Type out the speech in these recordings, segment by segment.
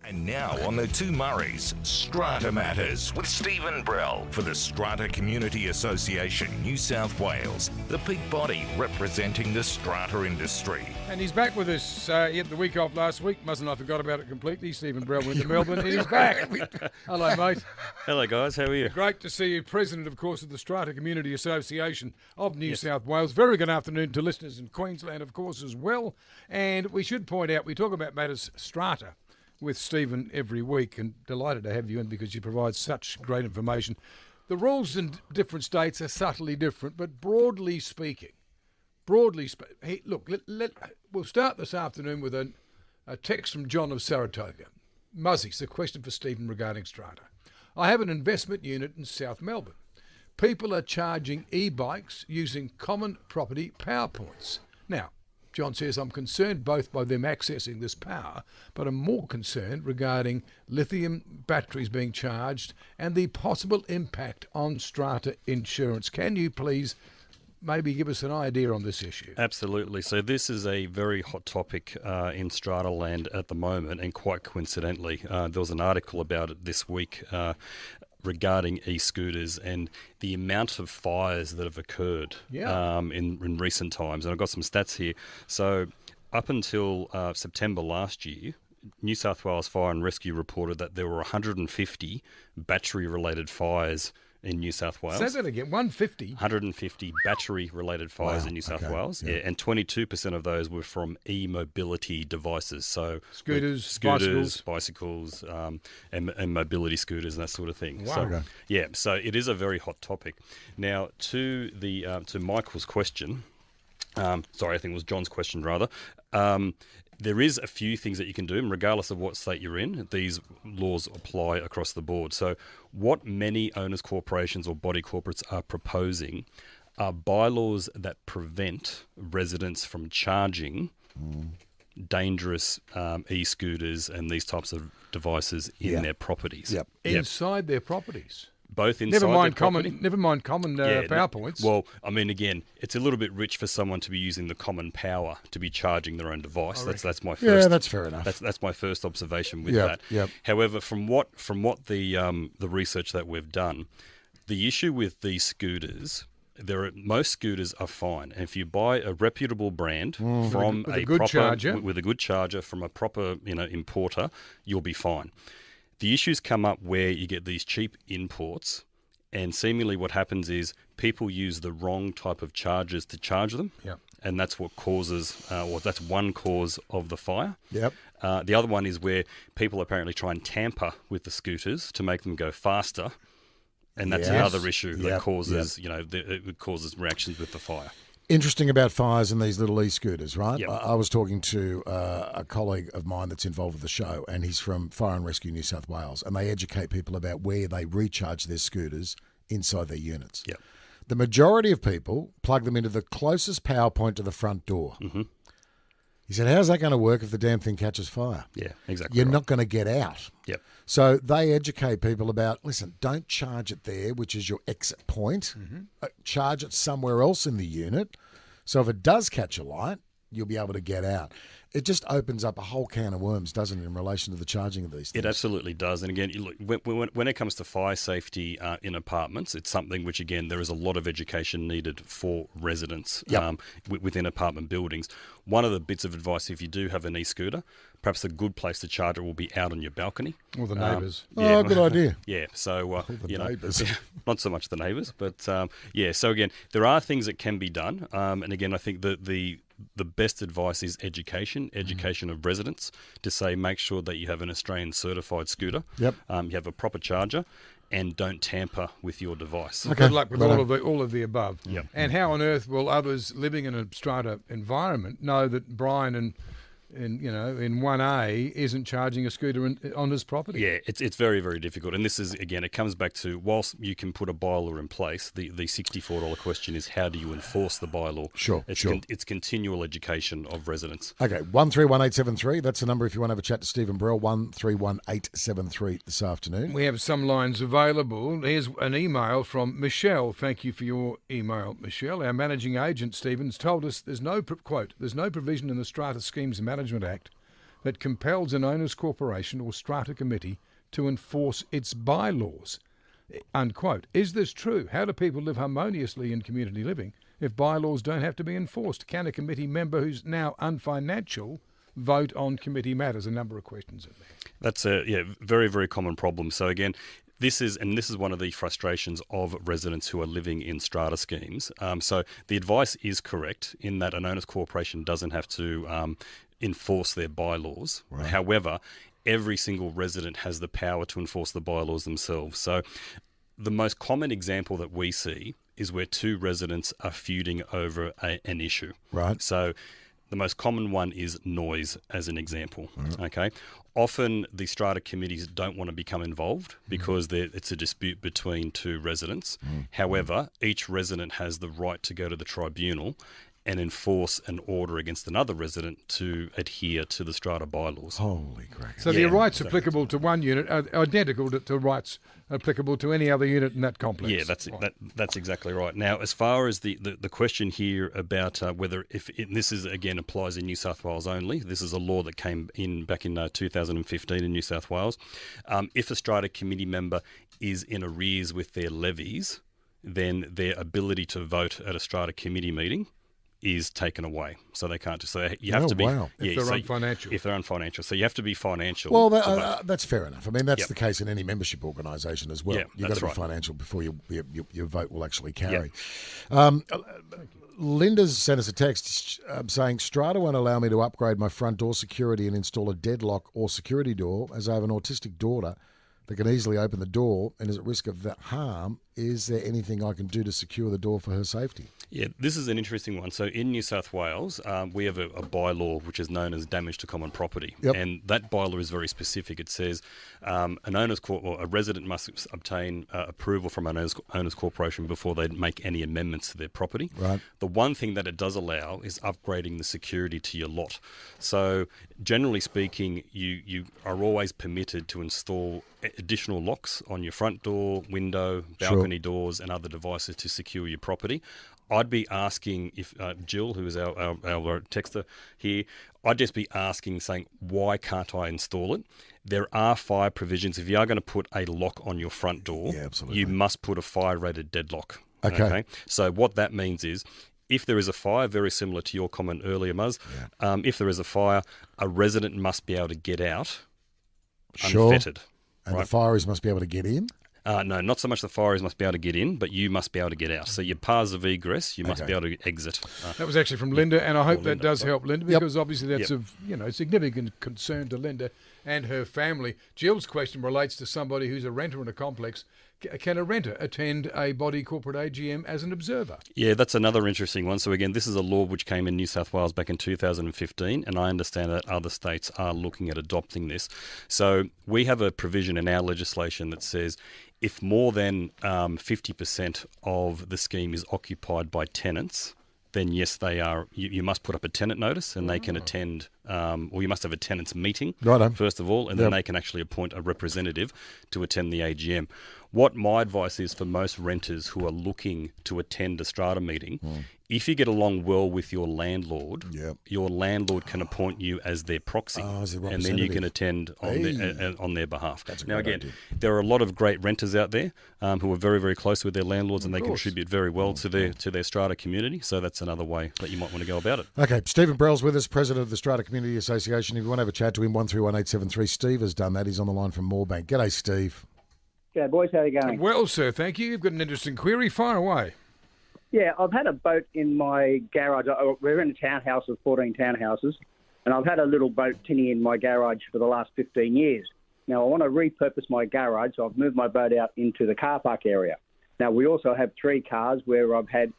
And now on the Two Murrays, Strata Maters with Stephen Brell for the Strata Community Association, New South Wales, the peak body representing the strata industry. And he's back with us. He had the week off last week. Mustn't I forgot about it completely. Stephen Brell went to Melbourne and he's back. Hello, mate. Hello, guys. How are you? Great to see you. President, of course, of the Strata Community Association of New South Wales. Very good afternoon to listeners in Queensland, of course, as well. And we should point out, we talk about matters strata with Stephen every week, and delighted to have you in because you provide such great information. The rules in different states are subtly different, but broadly speaking, hey, look, we'll start this afternoon with a text from John of Saratoga. Muzzies, a question for Stephen regarding strata. I have an investment unit in South Melbourne. People are charging e-bikes using common property power points. Now, John says, I'm concerned both by them accessing this power, but I'm more concerned regarding lithium batteries being charged and the possible impact on strata insurance. Can you please maybe give us an idea on this issue? Absolutely. So this is a very hot topic in strata land at the moment, and quite coincidentally, there was an article about it this week regarding e-scooters and the amount of fires that have occurred in recent times. And I've got some stats here. So up until September last year, New South Wales Fire and Rescue reported that there were 150 battery-related fires in New South Wales. Say that again, 150? 150 battery-related fires in New South Wales, and 22% of those were from e-mobility devices, so scooters, bicycles, and mobility scooters and that sort of thing. Wow. So it is a very hot topic. Now, to Michael's question, sorry, I think it was John's question rather. There is a few things that you can do, and regardless of what state you're in, these laws apply across the board. So what many owners, corporations or body corporates are proposing are bylaws that prevent residents from charging dangerous e-scooters and these types of devices in their properties. Inside their properties. Both inside Never mind common power points. Well, I mean, again, it's a little bit rich for someone to be using the common power to be charging their own device. That's my first. Yeah, that's fair enough. That's my first observation with that. However, from what the research that we've done, the issue with these scooters, most scooters are fine, and if you buy a reputable brand from with a good charger from a proper importer, you'll be fine. The issues come up where you get these cheap imports, and seemingly what happens is people use the wrong type of chargers to charge them, and that's what causes, that's one cause of the fire. The other one is where people apparently try and tamper with the scooters to make them go faster, and that's another issue that causes, it causes reactions with the fire. Interesting about fires and these little e-scooters, right? I was talking to a colleague of mine that's involved with the show, and he's from Fire and Rescue New South Wales, and they educate people about where they recharge their scooters inside their units. The majority of people plug them into the closest power point to the front door. He said, how's that going to work if the damn thing catches fire? Yeah, exactly. You're not going to get out. So they educate people about, listen, don't charge it there, which is your exit point. Charge it somewhere else in the unit. So if it does catch a light, you'll be able to get out. It just opens up a whole can of worms, doesn't it, in relation to the charging of these things? It absolutely does. And again, look, when it comes to fire safety in apartments, it's something which, again, there is a lot of education needed for residents within apartment buildings. One of the bits of advice, if you do have an e-scooter, perhaps a good place to charge it will be out on your balcony. Or the neighbours. Good idea. So, neighbours. Not so much the neighbours, but so again, there are things that can be done. And again, I think that the best advice is education of residents to say make sure that you have an Australian certified scooter, you have a proper charger, and don't tamper with your device. Good luck with all of the above. And how on earth will others living in a strata environment know that Brian in 1A isn't charging a scooter on his property? Yeah, it's very, very difficult. And this is, again, it comes back to, whilst you can put a bylaw in place, the $64 question is how do you enforce the bylaw? It's continual education of residents. Okay, 131873, that's the number if you want to have a chat to Stephen Brell, 131873 this afternoon. We have some lines available. Here's an email from Michelle. Thank you for your email, Michelle. Our managing agent, Stephen's told us there's no provision in the Strata Schemes Management Act that compels an owners corporation or strata committee to enforce its bylaws. Unquote. Is this true? How do people live harmoniously in community living if bylaws don't have to be enforced? Can a committee member who's now unfinancial vote on committee matters? A number of questions in there. That's a very, very common problem. So again, this is one of the frustrations of residents who are living in strata schemes. So the advice is correct in that an owners corporation doesn't have to enforce their bylaws. Right. However, every single resident has the power to enforce the bylaws themselves. So the most common example that we see is where two residents are feuding over an issue. Right. So the most common one is noise, as an example. Right. Okay. Often the strata committees don't want to become involved because it's a dispute between two residents. However, each resident has the right to go to the tribunal and enforce an order against another resident to adhere to the strata bylaws. Holy crap. So the rights applicable to one unit are identical to rights applicable to any other unit in that complex. Yeah, that's exactly right. Now, as far as the question here about whether this is, again, applies in New South Wales only, this is a law that came in back in 2015 in New South Wales. If a strata committee member is in arrears with their levies, then their ability to vote at a strata committee meeting is taken away, so they can't. So you have to be. Wow. If they're unfinancial. If they're unfinancial, so you have to be financial. Well, that's fair enough. I mean, that's the case in any membership organisation as well. Yeah, You've got to be right. financial before your vote will actually carry. Linda's sent us a text saying, Strata won't allow me to upgrade my front door security and install a deadlock or security door, as I have an autistic daughter that can easily open the door and is at risk of harm. Is there anything I can do to secure the door for her safety? Yeah, this is an interesting one. So in New South Wales, we have a bylaw which is known as damage to common property. Yep. And that bylaw is very specific. It says a resident must obtain approval from an owners corporation before they make any amendments to their property. Right. The one thing that it does allow is upgrading the security to your lot. So generally speaking, you are always permitted to install additional locks on your front door, window, balcony doors and other devices to secure your property. I'd be asking if Jill, who is our texter here, I'd just be asking, saying, why can't I install it? There are fire provisions. If you are going to put a lock on your front door, you must put a fire-rated deadlock. Okay. So what that means is, if there is a fire, very similar to your comment earlier, Muzz, if there is a fire, a resident must be able to get out unfettered. And the fireys must be able to get in? No, not so much the fireys must be able to get in, but you must be able to get out. So your paths of egress, you must be able to exit. That was actually from Linda, and I hope that does help Linda, because obviously that's of significant concern to Linda and her family. Jill's question relates to somebody who's a renter in a complex. Can a renter attend a body corporate AGM as an observer? Yeah, that's another interesting one. So again, this is a law which came in New South Wales back in 2015, and I understand that other states are looking at adopting this. So we have a provision in our legislation that says if more than 50% of the scheme is occupied by tenants, then yes, they are. You must put up a tenant notice, and they can attend, or you must have a tenants meeting first of all, and then they can actually appoint a representative to attend the AGM. What my advice is for most renters who are looking to attend a strata meeting, if you get along well with your landlord, your landlord can appoint you as their proxy, and then you can attend on their behalf. Now again, there are a lot of great renters out there who are very, very close with their landlords, and they contribute very well to their strata community. So that's another way that you might want to go about it. Okay, Stephen Brell's with us, President of the Strata Community Association. If you want to have a chat to him, 131873. Steve has done that. He's on the line from Moorebank. G'day, Steve. G'day, boys. How are you going? Well, sir, thank you. You've got an interesting query. Fire away. Yeah, I've had a boat in my garage. We're in a townhouse of 14 townhouses, and I've had a little boat tinny in my garage for the last 15 years. Now, I want to repurpose my garage, so I've moved my boat out into the car park area. Now, we also have 3 cars where I've had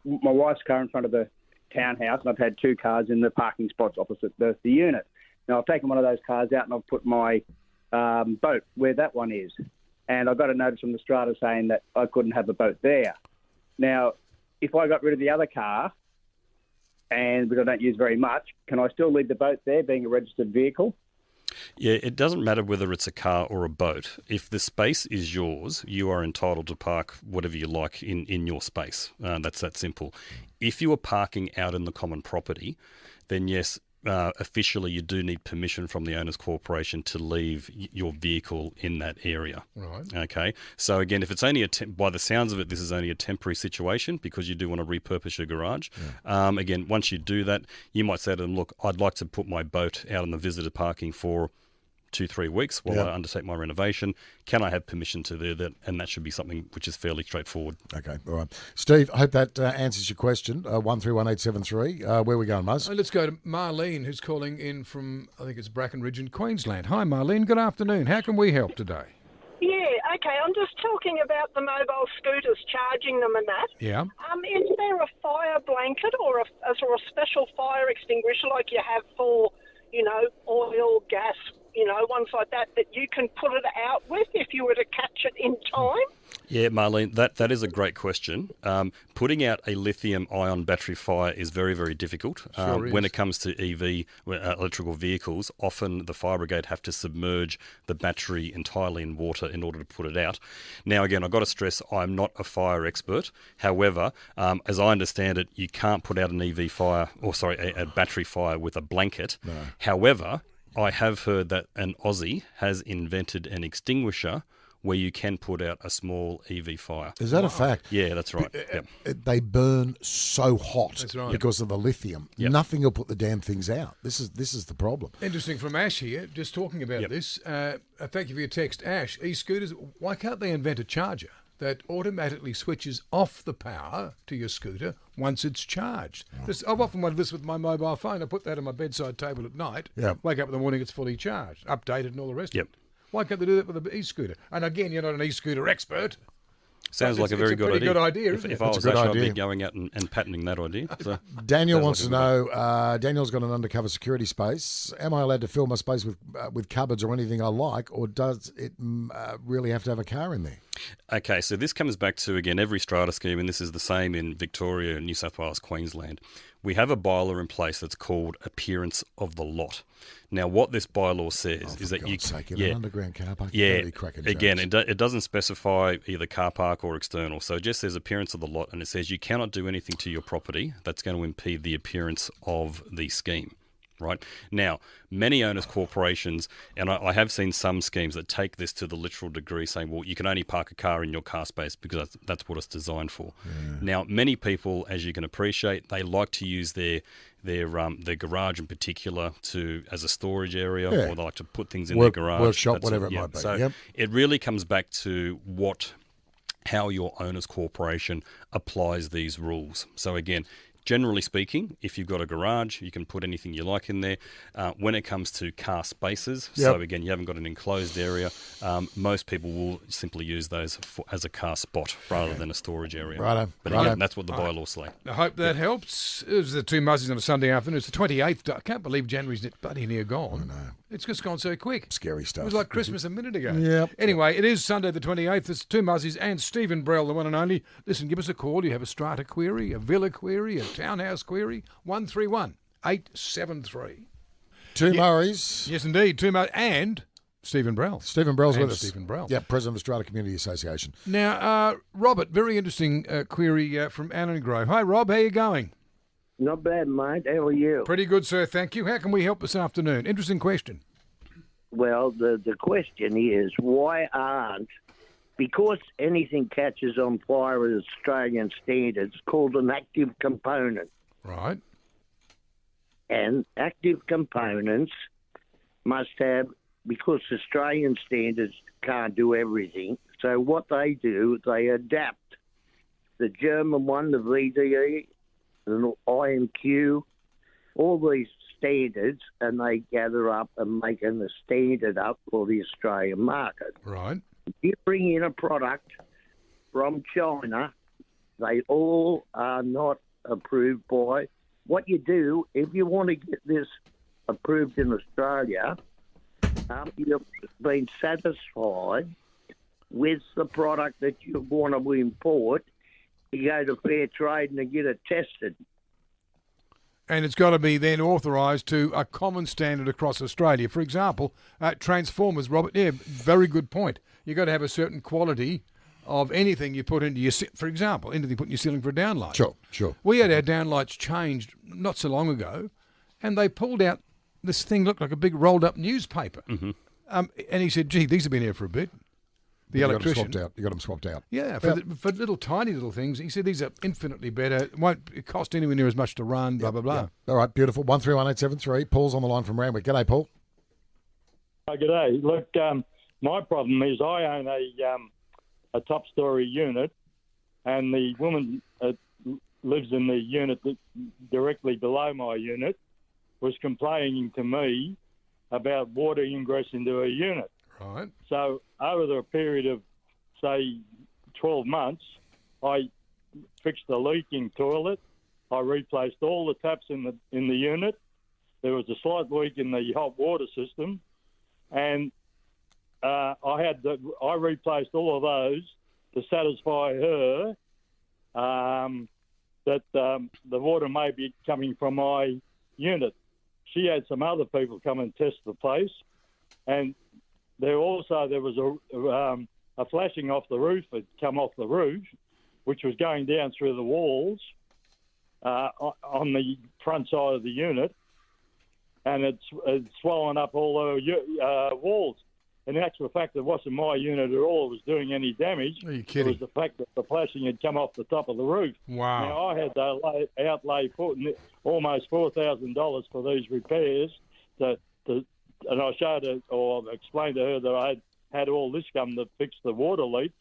my wife's car in front of the townhouse, and I've had 2 cars in the parking spots opposite the unit. Now, I've taken one of those cars out and I've put my boat where that one is. And I got a notice from the strata saying that I couldn't have a boat there. Now, if I got rid of the other car, which I don't use very much, can I still leave the boat there, being a registered vehicle? Yeah, it doesn't matter whether it's a car or a boat. If the space is yours, you are entitled to park whatever you like in your space. That's that simple. If you are parking out in the common property, then yes, officially you do need permission from the owners corporation to leave your vehicle in that area. Right. Okay. So again, if it's only by the sounds of it, this is only a temporary situation because you do want to repurpose your garage. Yeah. Again, once you do that, you might say to them, look, I'd like to put my boat out on the visitor parking for 2-3 weeks while I undertake my renovation. Can I have permission to do that? And that should be something which is fairly straightforward. Okay, all right. Steve, I hope that answers your question. 131873. Where are we going, Muzz? Let's go to Marlene, who's calling in from, I think it's Brackenridge in Queensland. Hi, Marlene. Good afternoon. How can we help today? Yeah, okay. I'm just talking about the mobile scooters, charging them and that. Yeah. Is there a fire blanket or a special fire extinguisher like you have for, oil, gas, ones like that you can put it out with if you were to catch it in time? Yeah, Marlene, that is a great question. Putting out a lithium-ion battery fire is very, very difficult. When it comes to EV, electrical vehicles, often the fire brigade have to submerge the battery entirely in water in order to put it out. Now, again, I've got to stress I'm not a fire expert. However, as I understand it, you can't put out an EV fire, a battery fire with a blanket. No. However, I have heard that an Aussie has invented an extinguisher where you can put out a small EV fire. Is that a fact? Yeah, that's right. Yep. They burn so hot because of the lithium. Yep. Nothing will put the damn things out. This is the problem. Interesting from Ash here, just talking about this. Thank you for your text, Ash. E-scooters, why can't they invent a charger that automatically switches off the power to your scooter once it's charged? I've often wanted this with my mobile phone. I put that on my bedside table at night. Yep. Wake up in the morning, it's fully charged, updated and all the rest of it. Why can't they do that with an e-scooter? And again, you're not an e-scooter expert. Sounds like a very good idea. Good idea, if I was Ash, I'd be going out and patenting that idea. So Daniel wants to know, Daniel's got an undercover security space. Am I allowed to fill my space with cupboards or anything I like, or does it really have to have a car in there? Okay, so this comes back to, again, every strata scheme, and this is the same in Victoria, New South Wales, Queensland. We have a bylaw in place that's called appearance of the lot. Now, what this bylaw says is that an underground car park. Again, it doesn't specify either car park or external, so it just says appearance of the lot, and it says you cannot do anything to your property that's going to impede the appearance of the scheme. Right now, many owners corporations, and I have seen some schemes that take this to the literal degree, saying, well, you can only park a car in your car space because that's what it's designed for. Yeah. Now, many people, as you can appreciate, they like to use their garage in particular as a storage area, or they like to put things in their garage. Workshop, whatever it might be. So it really comes back to how your owners corporation applies these rules. So again, generally speaking, if you've got a garage, you can put anything you like in there. When it comes to car spaces, so again, you haven't got an enclosed area, most people will simply use those as a car spot rather than a storage area. But again, that's what the bylaws say. I hope that helps. It was the two Muzzies on a Sunday afternoon. It's the 28th. I can't believe January's bloody near gone. I know. It's just gone so quick. Scary stuff. It was like Christmas a minute ago. Yep. Anyway, it is Sunday the 28th. It's two Muzzies and Stephen Brell, the one and only. Listen, give us a call. You have a strata query, a villa query, a townhouse query. 131 873. Two Murrays. Yes, indeed. Two Murrays and Stephen Brell. Stephen Brell's with us. Stephen Brell. Yeah, President of the Strata Community Association. Now, Robert, very interesting query from Allen Grove. Hi, Rob. How you going? Not bad, mate. How are you? Pretty good, sir. Thank you. How can we help this afternoon? Interesting question. Well, the question is, why aren't, because anything catches on fire at Australian standards, called an active component. Right. And active components must have, because Australian standards can't do everything, so what they do, they adapt the German one, the VDE, the IMQ, all these standards, and they gather up and make a standard up for the Australian market. Right. If you bring in a product from China, they all are not approved by. What you do, if you want to get this approved in Australia, you've been satisfied with the product that you want to import, you go to Fair Trade and get it tested. And it's got to be then authorised to a common standard across Australia. For example, transformers, Robert, very good point. You've got to have a certain quality of anything you put into your, for example, anything you put in your ceiling for a downlight. Sure. We had our downlights changed not so long ago, and they pulled out this thing looked like a big rolled up newspaper. Mm-hmm. And he said, "Gee, these have been here for a bit." The electrician. You got them swapped out. Yeah, for little tiny little things. He said these are infinitely better. It won't cost anywhere near as much to run. Blah blah blah. Yep. All right, beautiful. 131873. Paul's on the line from Randwick. G'day, Paul. Oh, g'day. Look, my problem is I own a top-story unit, and the woman that lives in the unit directly below my unit was complaining to me about water ingress into her unit. Right. So over the period of, say, 12 months, I fixed the leaking toilet. I replaced all the taps in the unit. There was a slight leak in the hot water system, and I replaced all of those to satisfy her that the water may be coming from my unit. She had some other people come and test the place, and there was a flashing off the roof had come off the roof, which was going down through the walls on the front side of the unit, and it's swollen up all the walls. In actual fact, it wasn't my unit at all that was doing any damage. Are you kidding? It was the fact that the flashing had come off the top of the roof. Wow. Now, I had to outlay almost $4,000 for these repairs, and I showed her, or explained to her that I had all this come to fix the water leak.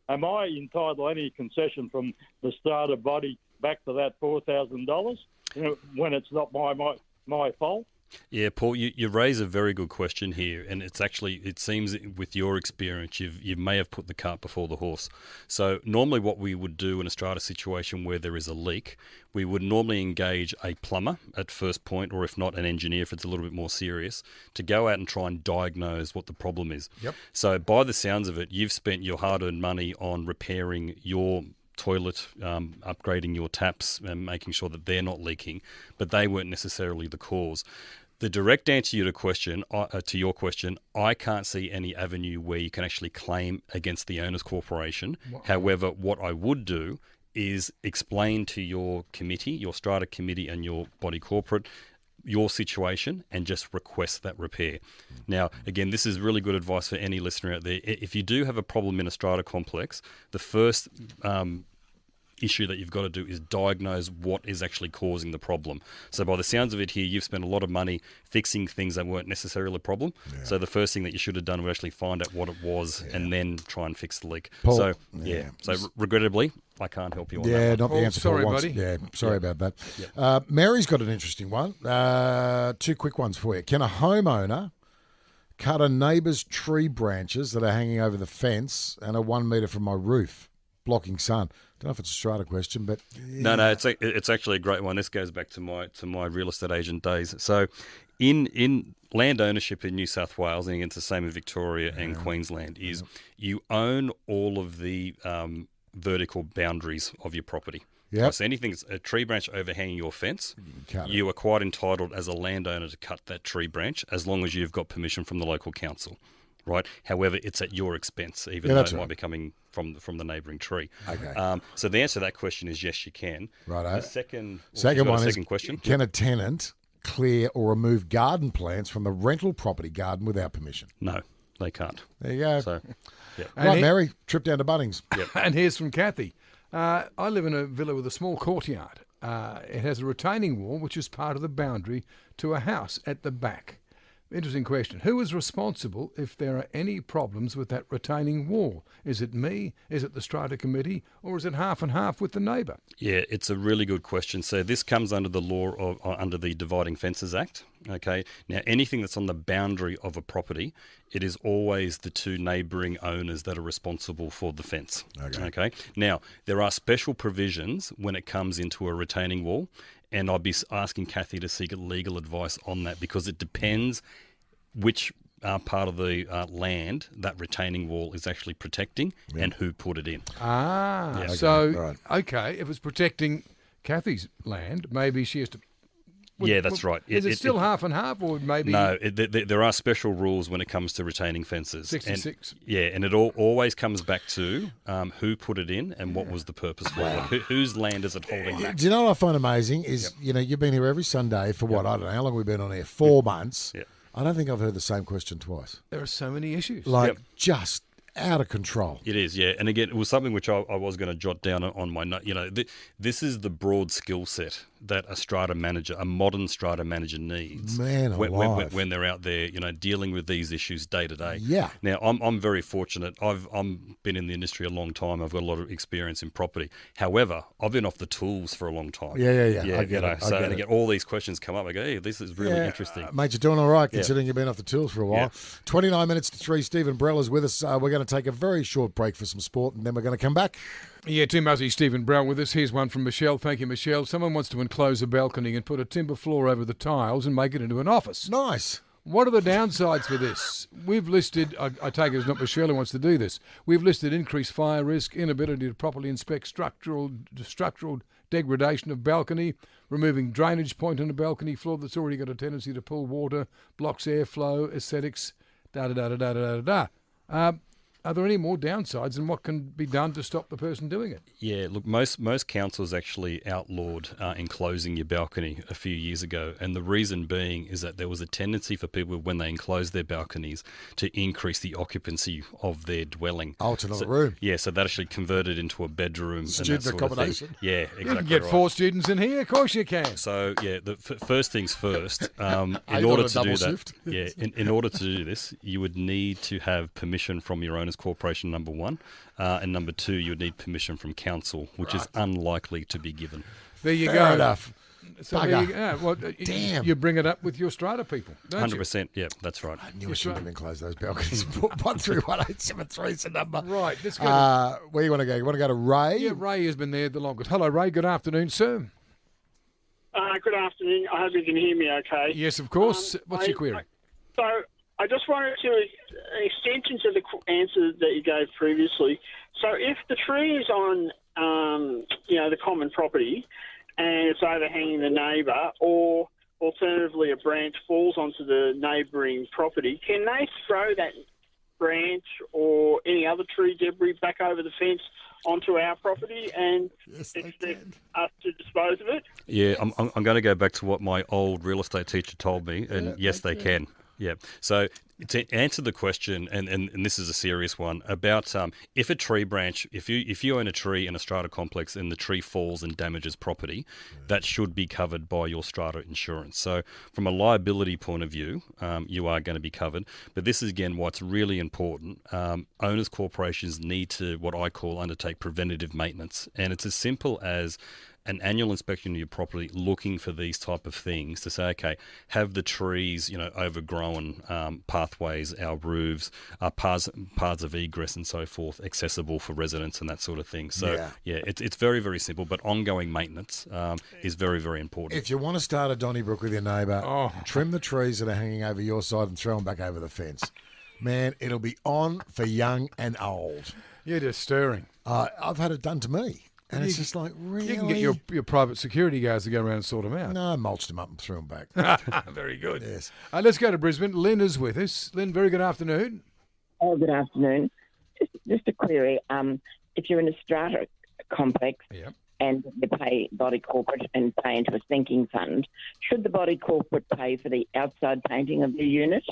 Am I entitled to any concession from the Strata body back to that $4,000 when it's not my fault? Yeah, Paul, you raise a very good question here, and it seems with your experience, you may have put the cart before the horse. So normally what we would do in a strata situation where there is a leak, we would normally engage a plumber at first point, or if not, an engineer if it's a little bit more serious, to go out and try and diagnose what the problem is. Yep. So by the sounds of it, you've spent your hard-earned money on repairing your toilet, upgrading your taps and making sure that they're not leaking, but they weren't necessarily the cause. The direct answer to your question, I can't see any avenue where you can actually claim against the owners corporation. Wow. However, what I would do is explain to your committee, your strata committee and your body corporate, your situation and just request that repair. Now, again, this is really good advice for any listener out there. If you do have a problem in a strata complex, the first issue that you've got to do is diagnose what is actually causing the problem. So by the sounds of it here, you've spent a lot of money fixing things that weren't necessarily a problem. Yeah. So the first thing that you should have done was actually find out what it was and then try and fix the leak. Paul, So regrettably, I can't help you on that. Yeah, one. not the answer. Sorry, Paul wants. buddy. Yeah, sorry about that. Yep. Mary's got an interesting one. Two quick ones for you. Can a homeowner cut a neighbour's tree branches that are hanging over the fence and are 1 metre from my roof, blocking sun? Don't know if it's a strata question, but no, it's actually a great one. This goes back to my real estate agent days. So, in land ownership in New South Wales, and it's the same in Victoria and Queensland, is you own all of the vertical boundaries of your property. Yep. So anything that's a tree branch overhanging your fence, you are quite entitled as a landowner to cut that tree branch as long as you've got permission from the local council. Right. However, it's at your expense, even though it might be coming from the neighbouring tree. Okay. So the answer to that question is yes, you can. Righto. The second question. Can a tenant clear or remove garden plants from the rental property garden without permission? No, they can't. There you go. So, yeah. Right, Mary, trip down to Bunnings. Yep. And here's from Kathy. I live in a villa with a small courtyard. It has a retaining wall, which is part of the boundary to a house at the back. Interesting question. Who is responsible if there are any problems with that retaining wall? Is it me? Is it the Strata Committee? Or is it half and half with the neighbour? Yeah, it's a really good question. So this comes under the law under the Dividing Fences Act. Okay. Now, anything that's on the boundary of a property, it is always the two neighbouring owners that are responsible for the fence. Okay. Now, there are special provisions when it comes into a retaining wall. And I'd be asking Kathy to seek legal advice on that because it depends which part of the land that retaining wall is actually protecting and who put it in. So if it's protecting Kathy's land, maybe she has to Yeah, that's right. Is it still half and half, or maybe? No, there are special rules when it comes to retaining fences. 66. And it always comes back to who put it in and what was the purpose for it. Like, whose land is it holding back? Do you know what I find amazing is, you've been here every Sunday for what? I don't know, how long we've been on here? 4 months. Yep. I don't think I've heard the same question twice. There are so many issues. Just out of control. It is, yeah. And again, it was something which I was going to jot down on my note. This is the broad skill set that a strata manager, a modern strata manager needs. Man alive. When they're out there, dealing with these issues day to day. Yeah. Now, I'm very fortunate. I've been in the industry a long time. I've got a lot of experience in property. However, I've been off the tools for a long time. Yeah. I get it. So I get all these questions come up. I go, hey, this is really interesting. Mate, you're doing all right considering you've been off the tools for a while. 29 minutes to 3. Stephen Brell is with us. We're going to take a very short break for some sport, and then we're going to come back. Yeah, Tim Muzzy, Stephen Brell with us. Here's one from Michelle. Thank you, Michelle. Someone wants to enclose a balcony and put a timber floor over the tiles and make it into an office. Nice. What are the downsides for this? We've listed, I take it it's not Michelle who wants to do this, we've listed increased fire risk, inability to properly inspect structural degradation of balcony, removing drainage point on a balcony floor that's already got a tendency to pull water, blocks airflow, aesthetics, da-da-da-da-da-da-da-da. Are there any more downsides, and what can be done to stop the person doing it? Yeah, look, most councils actually outlawed enclosing your balcony a few years ago, and the reason being is that there was a tendency for people when they enclosed their balconies to increase the occupancy of their dwelling. Oh, it's another room. Yeah, so that actually converted into a bedroom. Student and that sort accommodation. Of thing. Yeah, exactly. You can get 4 students in here, of course you can. So yeah, the first things first. In order order to do that, in order to do this, you would need to have permission from your owners corporation, number one, and number two, you would need permission from council, which is unlikely to be given. There you Fair go. enough. So there you go. Well, Damn. You bring it up with your strata people, don't you? 100%. Yeah, that's right. I knew I shouldn't have enclosed those balconies. 131 is the number. Right. Let's go. Where you want to go? You want to go to Ray? Yeah, Ray has been there the longest. Hello, Ray. Good afternoon, sir. Good afternoon. I hope you can hear me okay. Yes, of course. What's your query? So I just wanted to, an extension to the answer that you gave previously. So if the tree is on, the common property and it's overhanging the neighbour, or alternatively a branch falls onto the neighbouring property, can they throw that branch or any other tree debris back over the fence onto our property and expect us to dispose of it? Yeah, I'm going to go back to what my old real estate teacher told me, and yes, they can. Yeah. So to answer the question, and this is a serious one, about if a tree branch, if you own a tree in a strata complex and the tree falls and damages property, that should be covered by your strata insurance. So from a liability point of view, you are going to be covered. But this is, again, what's really important. Owners corporations need to, what I call, undertake preventative maintenance. And it's as simple as an annual inspection of your property, looking for these type of things to say, okay, have the trees, overgrown pathways, our roofs, paths of egress and so forth, accessible for residents and that sort of thing. So, it's very, very simple, but ongoing maintenance is very, very important. If you want to start a Donnybrook with your neighbour, trim the trees that are hanging over your side and throw them back over the fence. Man, it'll be on for young and old. You're just stirring. I've had it done to me. And it's just like, really? You can get your private security guards to go around and sort them out. No, I mulched them up and threw them back. Very good. Yes. Let's go to Brisbane. Lynn is with us. Lynn, very good afternoon. Oh, good afternoon. Just a query. If you're in a strata complex and you pay body corporate and pay into a sinking fund, should the body corporate pay for the outside painting of the unit?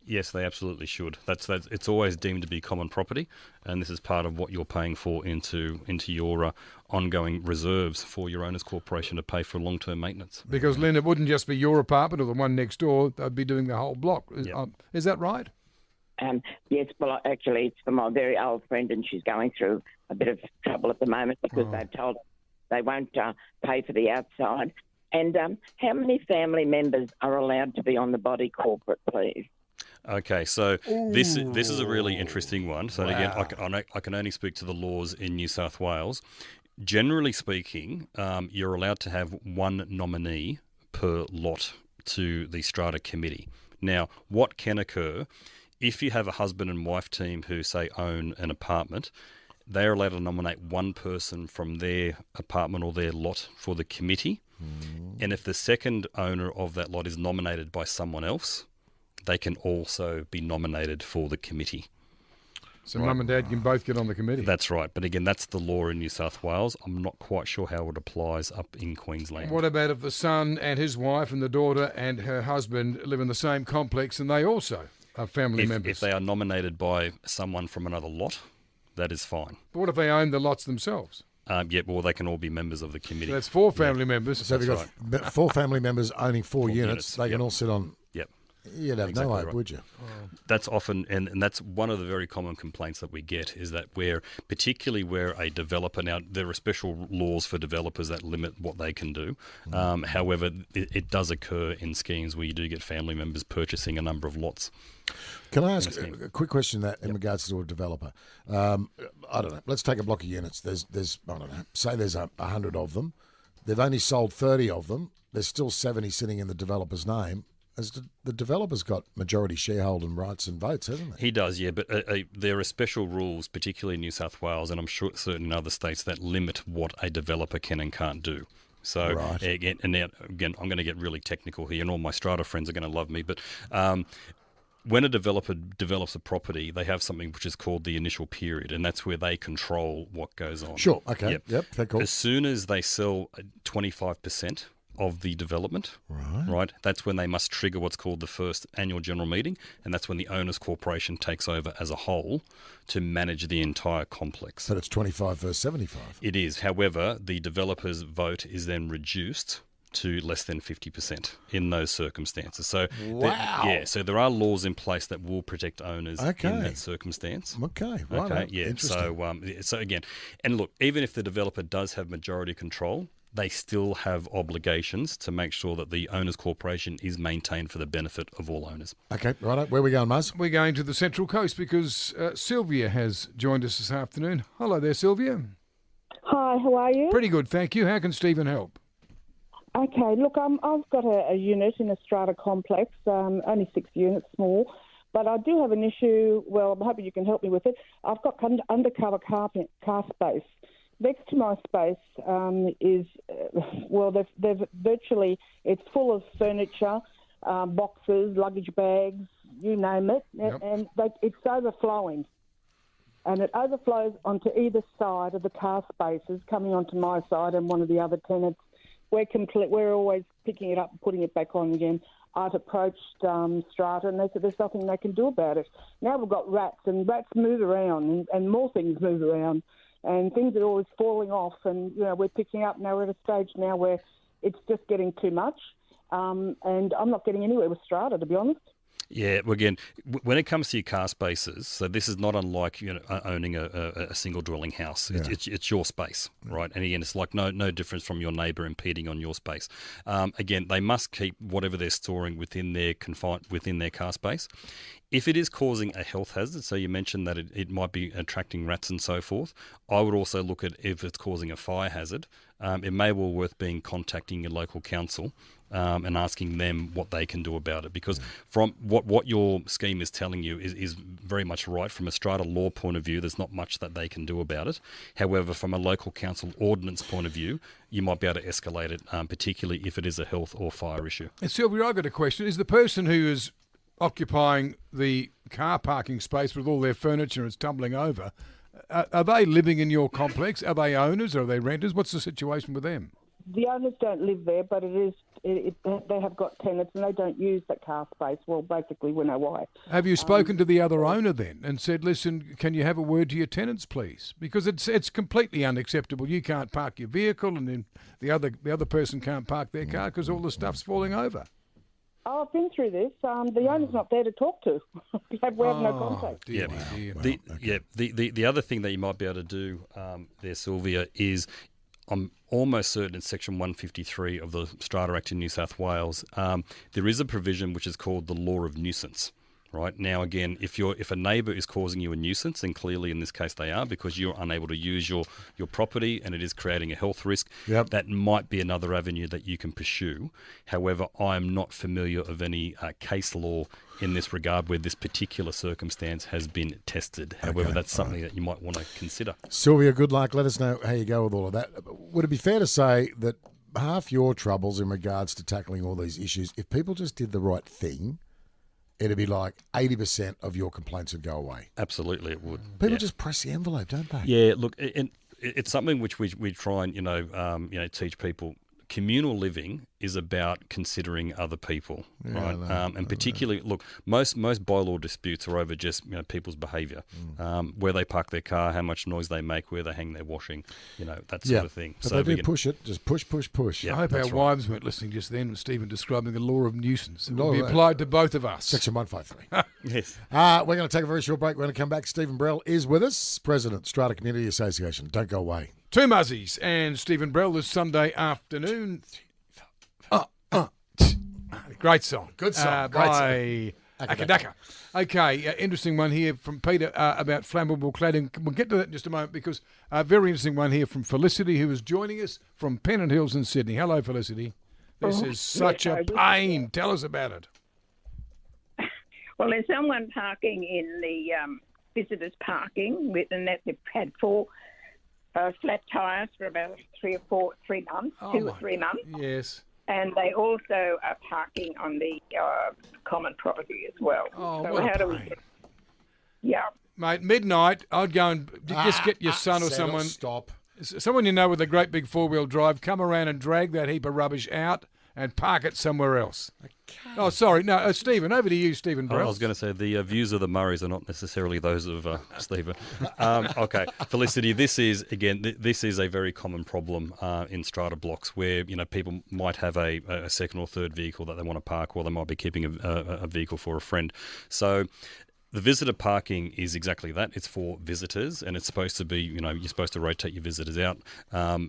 Yes, they absolutely should. That's it's always deemed to be common property, and this is part of what you're paying for into your ongoing reserves for your owners corporation to pay for long-term maintenance. Because, Lynn, it wouldn't just be your apartment or the one next door; they'd be doing the whole block. Is that right? Yes, well, actually, it's for my very old friend, and she's going through a bit of trouble at the moment because they've told her they won't pay for the outside. And how many family members are allowed to be on the body corporate, please? Okay, so this is a really interesting one. So again, I can only speak to the laws in New South Wales. Generally speaking, you're allowed to have one nominee per lot to the strata committee. Now, what can occur if you have a husband and wife team who, say, own an apartment? They are allowed to nominate one person from their apartment or their lot for the committee. And if the second owner of that lot is nominated by someone else, they can also be nominated for the committee. So mum and dad can both get on the committee. That's right. But again, that's the law in New South Wales. I'm not quite sure how it applies up in Queensland. What about if the son and his wife and the daughter and her husband live in the same complex and they also are family members? If they are nominated by someone from another lot, that is fine. But what if they own the lots themselves? Well, they can all be members of the committee. So that's 4 family members. So if you've got 4 family members owning 4 units, they can all sit on... Yep. You'd have no hope, would you? That's often, and that's one of the very common complaints that we get, is that particularly where a developer, now there are special laws for developers that limit what they can do. However, it does occur in schemes where you do get family members purchasing a number of lots. Can I ask a quick question that in regards to a developer? I don't know. Let's take a block of units. There's I don't know. Say there's 100 of them. They've only sold 30 of them. There's still 70 sitting in the developer's name. As the developer's got majority shareholding rights and votes, hasn't he? He does, yeah, but there are special rules, particularly in New South Wales, and I'm sure certain other states, that limit what a developer can and can't do. So again, I'm going to get really technical here, and all my Strata friends are going to love me, but when a developer develops a property, they have something which is called the initial period, and that's where they control what goes on. Sure, okay, yep, cool. As soon as they sell 25% of the development, right, that's when they must trigger what's called the first annual general meeting, and that's when the owners' corporation takes over as a whole to manage the entire complex. But it's 25 versus 75. It is. However, the developer's vote is then reduced to less than 50% in those circumstances. So, so there are laws in place that will protect owners in that circumstance. So again, and look, even if the developer does have majority control, they still have obligations to make sure that the owners' corporation is maintained for the benefit of all owners. Okay, righto. Where are we going, Muzz? We're going to the Central Coast because Sylvia has joined us this afternoon. Hello there, Sylvia. Hi, how are you? Pretty good, thank you. How can Stephen help? Okay, look, I've got a unit in a strata complex, only 6 units, small, but I do have an issue. Well, I'm hoping you can help me with it. I've got undercover car space. Next to my space they've virtually, it's full of furniture, boxes, luggage bags, you name it, and it's overflowing. And it overflows onto either side of the car spaces, coming onto my side and one of the other tenants. We're always picking it up and putting it back on again. I've approached Strata and they said there's nothing they can do about it. Now we've got rats, and rats move around and more things move around. And things are always falling off, and we're picking up. Now we're at a stage now where it's just getting too much, and I'm not getting anywhere with Strata, to be honest. Yeah, again, when it comes to your car spaces, so this is not unlike owning a single dwelling house. Yeah. It's your space, right? And again, it's like no difference from your neighbour impeding on your space. Again, they must keep whatever they're storing within their car space. If it is causing a health hazard, so you mentioned that it might be attracting rats and so forth, I would also look at if it's causing a fire hazard. It may well worth contacting your local council and asking them what they can do about it. Because from what your scheme is telling you is very much right. From a strata law point of view, there's not much that they can do about it. However, from a local council ordinance point of view, you might be able to escalate it, particularly if it is a health or fire issue. And Sylvia, I've got a question. Is the person who is occupying the car parking space with all their furniture and it's tumbling over, are they living in your complex? Are they owners? Are they renters? What's the situation with them? The owners don't live there, but they have got tenants and they don't use that car space. Well, basically, we know why. Have you spoken to the other owner then and said, listen, can you have a word to your tenants, please? Because it's completely unacceptable. You can't park your vehicle and then the other person can't park their car because all the stuff's falling over. Oh, I've been through this. The owner's not there to talk to. we have no contact. The other thing that you might be able to do there, Sylvia, is I'm almost certain in Section 153 of the Strata Act in New South Wales, there is a provision which is called the law of nuisance. Right now, again, if a neighbour is causing you a nuisance, and clearly in this case they are because you're unable to use your property and it is creating a health risk, that might be another avenue that you can pursue. However, I'm not familiar of any case law in this regard where this particular circumstance has been tested. However, that's something that you might want to consider. Sylvia, good luck. Let us know how you go with all of that. Would it be fair to say that half your troubles in regards to tackling all these issues, if people just did the right thing, it'd be like 80% of your complaints would go away. Absolutely, it would. People just press the envelope, don't they? Yeah, look, it's something which we try and teach people. Communal living is about considering other people, right? And particularly, look, most bylaw disputes are over just people's behaviour, where they park their car, how much noise they make, where they hang their washing, that sort of thing. But so they do push it, just push. Yeah, I hope our wives weren't listening just then with Stephen describing the law of nuisance. It will be applied to both of us. Section 153. Yes. We're going to take a very short break. We're going to come back. Stephen Brell is with us, President, Strata Community Association. Don't go away. Two Muzzies and Stephen Brell this Sunday afternoon. Great song. Good song. By Akadaka. Okay, interesting one here from Peter about flammable cladding. We'll get to that in just a moment because a very interesting one here from Felicity, who is joining us from Pennant Hills in Sydney. Hello, Felicity. This is such a pain. Tell us about it. Well, there's someone parking in the visitors' parking, and they've had four flat tyres for about 3 months, 2 or 3 months. Yes. And they also are parking on the common property as well. Oh, so what how a do we pain. Yeah. Mate, midnight, I'd go and just get your son or someone. Stop. Someone you know with a great big four-wheel drive, come around and drag that heap of rubbish out and park it somewhere else. Okay. Oh, sorry. No, Stephen, over to you, Stephen Brell. I was going to say the views of the Murrays are not necessarily those of Stephen. Okay, Felicity, this is a very common problem in strata blocks where people might have a second or third vehicle that they want to park, or they might be keeping a vehicle for a friend. So the visitor parking is exactly that. It's for visitors, and it's supposed to be, you're supposed to rotate your visitors out.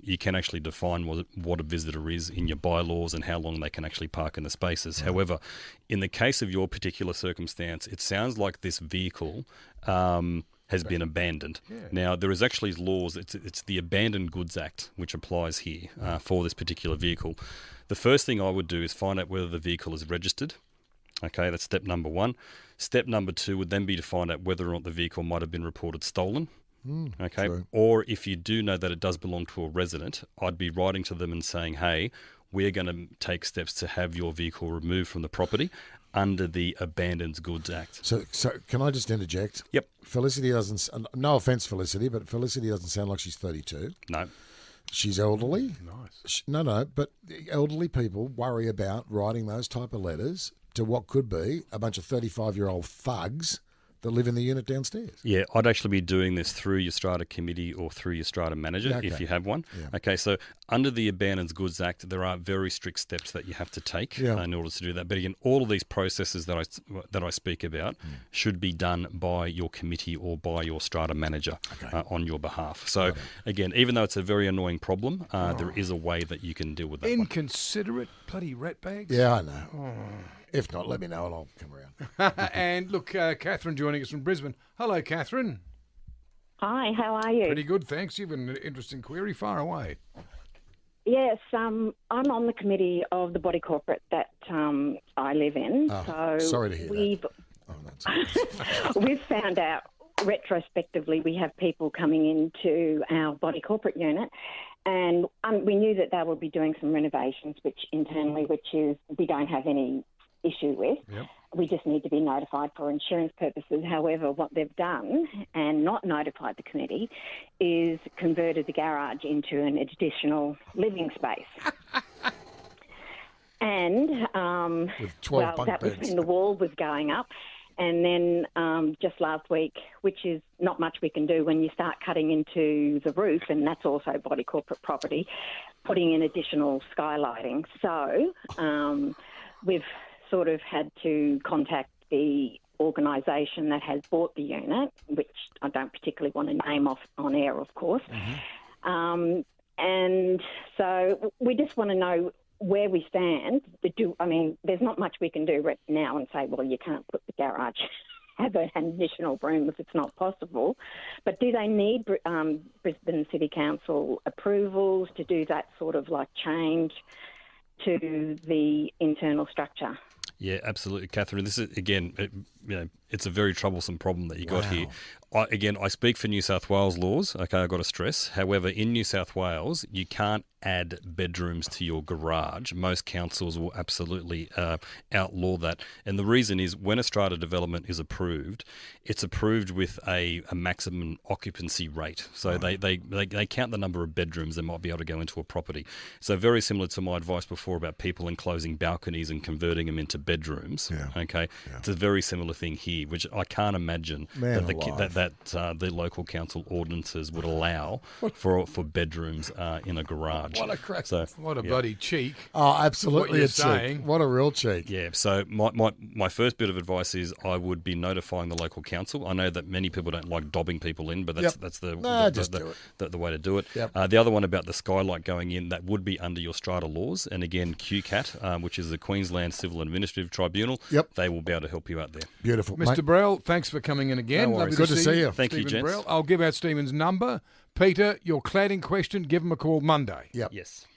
You can actually define what a visitor is in your bylaws and how long they can actually park in the spaces. However, in the case of your particular circumstance, it sounds like this vehicle has been abandoned. Yeah. Now, there is actually laws. It's the Abandoned Goods Act, which applies here for this particular vehicle. The first thing I would do is find out whether the vehicle is registered. Okay, that's step number one. Step number two would then be to find out whether or not the vehicle might have been reported stolen. Okay, true. Or if you do know that it does belong to a resident, I'd be writing to them and saying, hey, we're going to take steps to have your vehicle removed from the property under the Abandoned Goods Act. So can I just interject? Yep. Felicity doesn't, no offence, Felicity, but Felicity doesn't sound like she's 32. No. She's elderly. Nice. No, but elderly people worry about writing those type of letters to what could be a bunch of 35-year-old thugs that live in the unit downstairs. Yeah, I'd actually be doing this through your strata committee or through your strata manager if you have one. Yeah. Okay, so under the Abandoned Goods Act, there are very strict steps that you have to take in order to do that. But again, all of these processes that I speak about should be done by your committee or by your strata manager on your behalf. So again, even though it's a very annoying problem, there is a way that you can deal with that. Inconsiderate bloody ratbags. Yeah, I know. Oh. If not, let me know and I'll come around. And look, Catherine joining us from Brisbane. Hello, Catherine. Hi, how are you? Pretty good, thanks. You've an interesting query. Far away. Yes, I'm on the committee of the body corporate that I live in. Oh, so sorry to hear that. We've found out retrospectively we have people coming into our body corporate unit, and we knew that they would be doing some renovations, which is we don't have any issue with. Yep. We just need to be notified for insurance purposes. However, what they've done and not notified the committee is converted the garage into an additional living space. And with 12 bunk that beds. was when the wall was going up. And then just last week, which is not much we can do when you start cutting into the roof, and that's also body corporate property, putting in additional skylighting. So we've sort of had to contact the organisation that has bought the unit, which I don't particularly want to name off on air, of course. Mm-hmm. And so we just want to know where we stand. There's not much we can do right now and say, well, you can't put the garage, have an additional room if it's not possible. But do they need Brisbane City Council approvals to do that sort of change to the internal structure? Yeah, absolutely, Catherine. This is, again, it's a very troublesome problem that you got here. I speak for New South Wales laws. Okay, I've got to stress. However, in New South Wales, you can't add bedrooms to your garage. Most councils will absolutely outlaw that. And the reason is when a strata development is approved, it's approved with a maximum occupancy rate. So they count the number of bedrooms that might be able to go into a property. So very similar to my advice before about people enclosing balconies and converting them into bedrooms. Okay, it's a very similar thing here, which I can't imagine that the local council ordinances would allow for bedrooms in a garage. What a crack! So, what a bloody cheek! Oh, absolutely a saying. cheek. What a real cheek! Yeah. So my first bit of advice is I would be notifying the local council. I know that many people don't like dobbing people in, but that's the way to do it. The other one about the skylight going in, that would be under your strata laws, and again QCAT, which is the Queensland Civil and Administrative Tribunal. They will be able to help you out there. Beautiful, Mr. Brell. Thanks for coming in again. No worries. Good to see you. Thank you, gents. Brell. I'll give out Stephen's number. Peter, your cladding question, give him a call Monday. Yes.